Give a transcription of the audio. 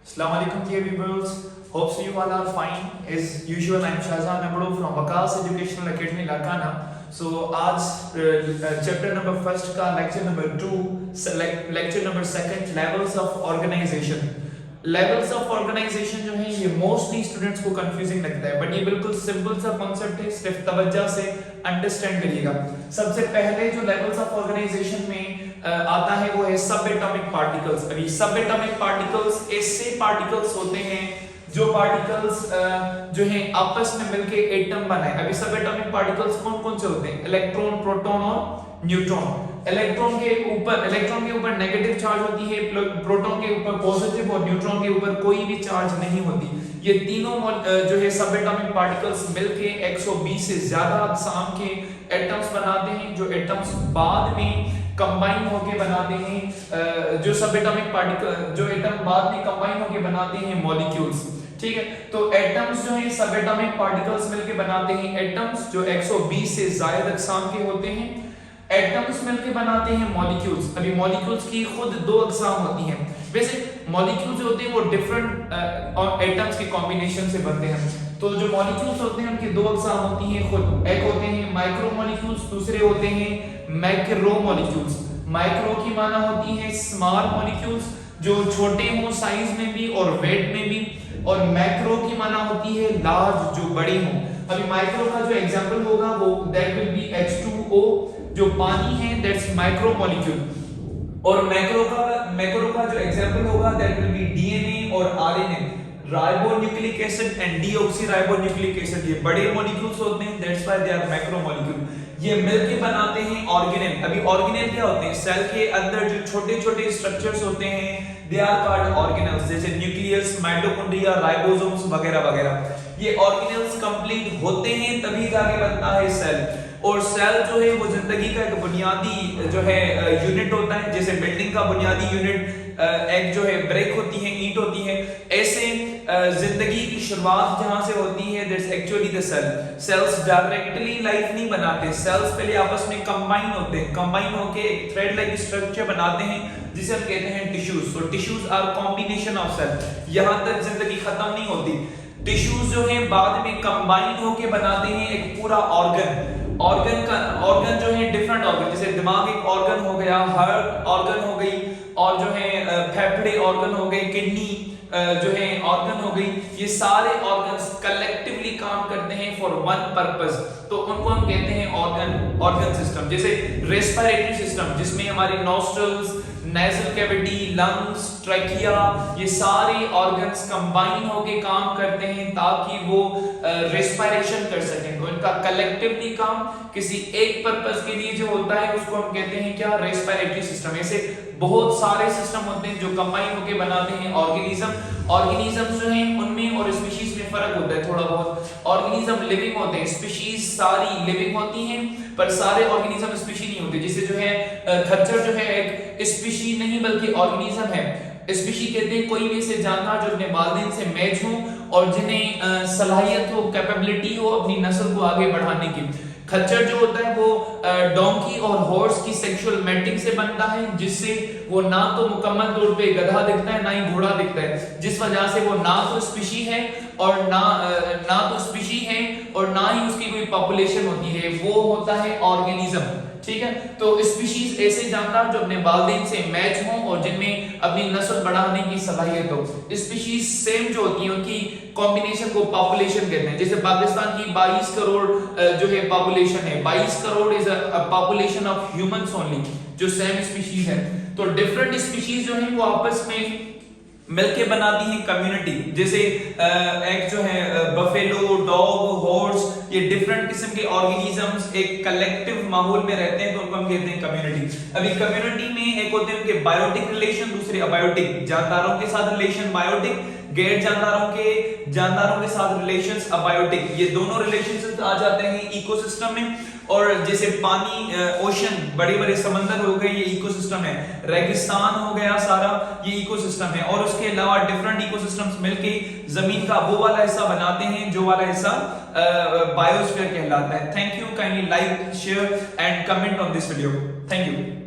Assalamu alaikum dear viewers. Hope so you all are fine. As usual, I am Shahzan Amro from Wakas Educational Academy Lakana. So आज chapter number first का lecture number 2 lecture number second levels of organisation. Levels of organisation जो है ये mostly students को confusing लगता है, but ये बिल्कुल सिंपल सा कॉन्सेप्ट है। सिर्फ तवज्जो से अंडरस्टैंड करिएगा। सबसे पहले जो लेवल्स ऑफ ऑर्गेनाइजेशन में आता है वो है सब एटॉमिक पार्टिकल्स। अभी सब एटॉमिक पार्टिकल्स ऐसे पार्टिकल्स होते हैं जो पार्टिकल्स जो हैं आपस में मिलके एटम बनाए। अभी सब एटॉमिक पार्टिकल्स कौन कौन से होते हैं? इलेक्ट्रॉन, प्रोटॉन और न्यूट्रॉन। इलेक्ट्रॉन के ऊपर नेगेटिव चार्ज होती है, प्रोटॉन के ऊपर पॉजिटिव और न्यूट्रॉन के ऊपर कोई भी चार्ज नहीं होती। ये तीनों जो है सब एटॉमिक पार्टिकल्स मिलके 120 से ज्यादा अक़साम के एटम्स बनाते हैं, जो एटम्स बाद में कंबाइन होके बनाते हैं जो सब एटॉमिक पार्टिकल जो एटम बाद में कंबाइन होके बनाते हैं मॉलिक्यूल्स। ठीक है, तो एटम्स जो है सब एटॉमिक पार्टिकल्स मिलके बनाते हैं एटम्स जो 120 से ज्यादा अक़साम के होते हैं। एटम्स मिलके बनाते हैं मॉलिक्यूल्स। अभी मॉलिक्यूल्स की खुद दो अक़साम होती हैं। वैसे मॉलिक्यूल्स होते हैं वो डिफरेंट एटम्स के कॉम्बिनेशन से बनते हैं। तो जो मॉलिक्यूल्स होते हैं उनकी दो अक़साम होती हैं खुद। एक होते हैं माइक्रो मॉलिक्यूल्स, दूसरे होते हैं मैक्रो मॉलिक्यूल्स। माइक्रो की माना होती है स्मॉल मॉलिक्यूल्स जो छोटे हों साइज में भी और वेट में भी, और मैक्रो की माना होती है लार्ज जो बड़े हों। अभी माइक्रो का जो एग्जांपल होगा वो दैट विल बी H2O जो पानी है, दैट्स माइक्रो मॉलिक्यूल। और मैक्रो का जो एग्जांपल होगा दैट विल बी DNA और RNA, ribonucleic acid and deoxyribonucleic acid. ये बड़े मॉलिक्यूल्स होते हैं, that's why they are macro molecule. ये मिलके बनाते हैं ऑर्गेनेल। अभी ऑर्गेनेल क्या होते हैं? सेल के अंदर जो छोटे-छोटे स्ट्रक्चर्स होते हैं दे आर कॉल्ड ऑर्गेनेल्स, जैसे न्यूक्लियस, माइटोकॉन्ड्रिया, राइबोसोम्स वगैरह वगैरह। ये ऑर्गेनेल्स कंप्लीट होते हैं तभी जाके बनता है सेल। और सेल जो है वो जिंदगी का एक बुनियादी जो है यूनिट होता है। जैसे बिल्डिंग का बुनियादी यूनिट एक जो है ब्रेक होती है, ईंट होती है, ऐसे जिंदगी की शुरुआत जहां से होती है that's actually the cell. Cells directly life नहीं बनाते, सेल्स पहले आपस में कंबाइन होते हैं, कंबाइन होके एक थ्रेड लाइक स्ट्रक्चर बनाते हैं जिसे हम कहते हैं tissues. So tissues are combination of cell. यहां तक जिंदगी खत्म नहीं होती। टिश्यूज जो है बाद में कंबाइन होके बनाते हैं एक पूरा ऑर्गन। ऑर्गन जो है डिफरेंट ऑर्गन, जैसे दिमाग एक ऑर्गन हो गया, हार्ट ऑर्गन हो गई, और जो है फेफड़े ऑर्गन हो गए, किडनी जो है ऑर्गन हो गई। ये सारे ऑर्गन्स कलेक्टिवली काम करते हैं फॉर वन पर्पस, तो उनको हम कहते हैं ऑर्गन सिस्टम। जैसे रेस्पिरेटरी सिस्टम जिसमें हमारे nostrils, nasal cavity, lungs, trachea, ये सारे ऑर्गन्स कंबाइन होके काम करते हैं ताकि वो रेस्पिरेशन कर सकें। तो इनका कलेक्टिवली काम किसी एक पर्पस के लिए जो होता है उसको हम कहते हैं क्या? Respiratory system. ऐसे बहुत सारे सिस्टम होते हैं जो कंबाइन होके बनाते हैं ऑर्गेनिज्म जो हैं उनमें और स्पीशीज में फर्क होता है थोड़ा बहुत। ऑर्गेनिज्म लिविंग होते हैं, स्पीशीज सारी लिविंग होती हैं पर सारे ऑर्गेनिज्म स्पीशी नहीं होते। जैसे जो है खच्चर जो है एक स्पीशी नहीं बल्कि ऑर्गेनिज्म है। स्पीशी कहते हैं कोई भी ऐसे जानवर जो अपने वालिदैन से मैच हो और जिन्हें सलाहियत हो, कैपेबिलिटी हो अपनी नस्ल को आगे बढ़ाने की। खच्चर जो होता है वो डोंकी और हॉर्स की सेक्सुअल मैटिंग से बनता है, जिससे वो ना तो मुकम्मल तौर पे गधा दिखता है ना ही घोड़ा दिखता है, जिस वजह से वो ना तो स्पीशी है और ना तो स्पीशी है और ना ही उसकी कोई पॉपुलेशन होती है, वो होता है ऑर्गेनिज्म। ठीक है, तो स्पीशीज ऐसे जानवर जो अपने वालिदैन से मैच हों और जिनमें अपनी नस्ल बढ़ाने की सलाहियत हो। स्पीशीज सेम जो होती हैं उनकी कॉम्बिनेशन को पॉपुलेशन कहते हैं। जैसे पाकिस्तान की 22 करोड़ जो है पॉपुलेशन है, 22 crore is a population of humans only जो सेम स्पीशीज है। तो डिफरेंट स्पीशीज जो है वो आपस में मिलके बनाती हैं कम्युनिटी। जैसे एक जो है बफेलो, डॉग, हॉर्स, ये डिफरेंट किस्म के ऑर्गेनिजम्स एक कलेक्टिव माहौल में रहते हैं तो उनको हम कहते हैं कम्युनिटी। अभी कम्युनिटी में एक होते हैं उनके बायोटिक रिलेशन, दूसरे अबायोटिक। जानदारों के साथ रिलेशन बायोटिक, गैर जानदारों के साथ रिलेशंस अबायोटिक। ये दोनों रिलेशंस आ जाते हैं इकोसिस्टम में। और जैसे पानी, ओशन, बड़े-बड़े समंदर हो गए, ये इकोसिस्टम है। रेगिस्तान हो गया सारा, ये इकोसिस्टम है। और उसके अलावा डिफरेंट इकोसिस्टम्स मिलके जमीन का वो वाला हिस्सा बनाते हैं जो वाला हिस्सा बायोस्फीयर कहलाता है। Thank you, kindly like, share and comment on this video. Thank you.